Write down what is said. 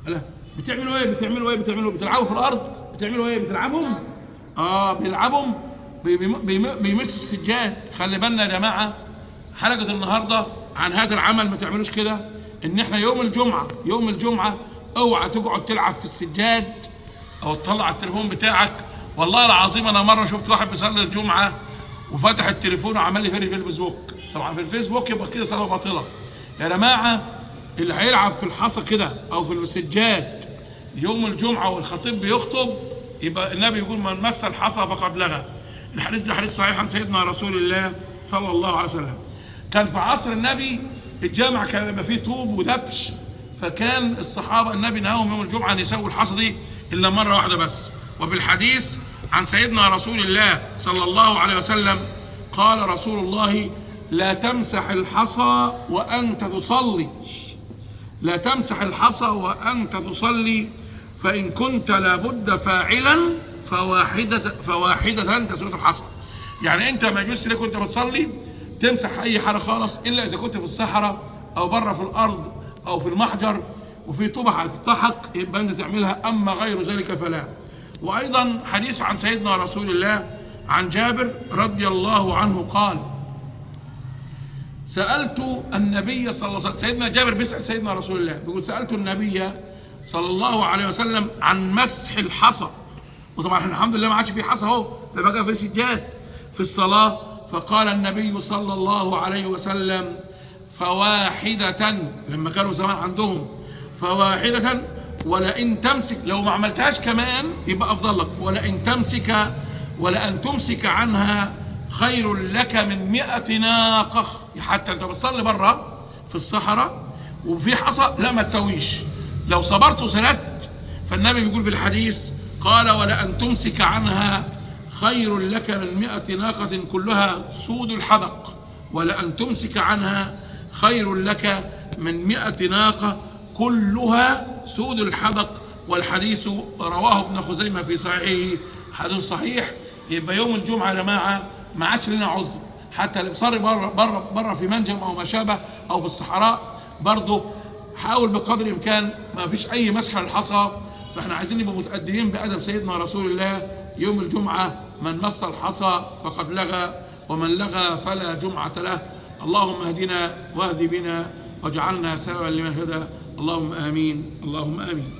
لا بتعملوا ايه؟ بتلعبوا في الارض؟ بتعملوا ايه؟ بتلعبهم؟ بيلعبهم، بيمسوا السجاد. خلي بالنا يا جماعه، حلقه النهارده عن هذا العمل، ما تعملوش كده. ان احنا يوم الجمعه اوعى تقعد تلعب في السجاد او تطلع التليفون بتاعك. والله العظيم انا مره شفت واحد بيصلي الجمعه وفتح التليفون وعمال يفرج في الفيسبوك. طبعا في الفيسبوك يبقى كده صلاه باطله. يا جماعه اللي هيلعب في الحصى كده او في السجاد يوم الجمعه والخطيب بيخطب، يبقى النبي يقول من مس الحصى فقد لغى. الحديث ده حديث صحيح عن سيدنا رسول الله صلى الله عليه وسلم. كان في عصر النبي الجامع كان يبقى فيه طوب ودبش، فكان الصحابه النبي نهاهم يوم الجمعه ان يسووا الحصى دي الا مره واحده بس. وفي الحديث عن سيدنا رسول الله صلى الله عليه وسلم قال رسول الله: لا تمسح الحصى وأنت تصلي، لا تمسح الحصى وأنت تصلي، فإن كنت لابد فاعلا فواحدة تسوية الحصى. يعني أنت ما يجوز لك وأنت بتصلي تمسح أي حاجة خالص، إلا إذا كنت في الصحراء أو بره في الأرض أو في المحجر وفي طوبة هتتحق يبقى أنت تعملها، أما غير ذلك فلا. وأيضا حديث عن سيدنا رسول الله عن جابر رضي الله عنه قال: سألت النبي صلى الله عليه وسلم. سيدنا جابر بيسأل سيدنا رسول الله، بيقول: سألت النبي صلى الله عليه وسلم عن مسح الحصى. وطبعا احنا الحمد لله ما عادش في حصى اهو، ده بقى في سجاد في الصلاة. فقال النبي صلى الله عليه وسلم: فواحدة، لما كانوا زمان عندهم فواحدة، ولئن تمسك، لو ما عملتهاش كمان يبقى أفضل لك، ولأن تمسك عنها خير لك من 100 ناقة. حتى انت بتصلي بره في الصحراء وفي حصى لا ما تسويش، لو صبرت وسندت. فالنبي بيقول في الحديث قال: ولأن تمسك عنها خير لك من 100 ناقة كلها سود الحدق، ولأن تمسك عنها خير لك من 100 ناقة كلها سود الحدق. والحديث رواه ابن خزيمة في صحيحه، حديث صحيح. يبقى يوم الجمعة يا جماعة ما عادش لنا عذر، حتى اللي بيصلي بره في منجم او ما شابه او في الصحراء برضه حاول بقدر الامكان ما فيش اي مسح للحصى. فاحنا عايزين نبقى متأدبين بأدب سيدنا رسول الله يوم الجمعة: من مس الحصى فقد لغى، ومن لغى فلا جمعة له. اللهم اهدنا واهد بنا واجعلنا سببا لمن هدى. اللهم آمين، اللهم آمين.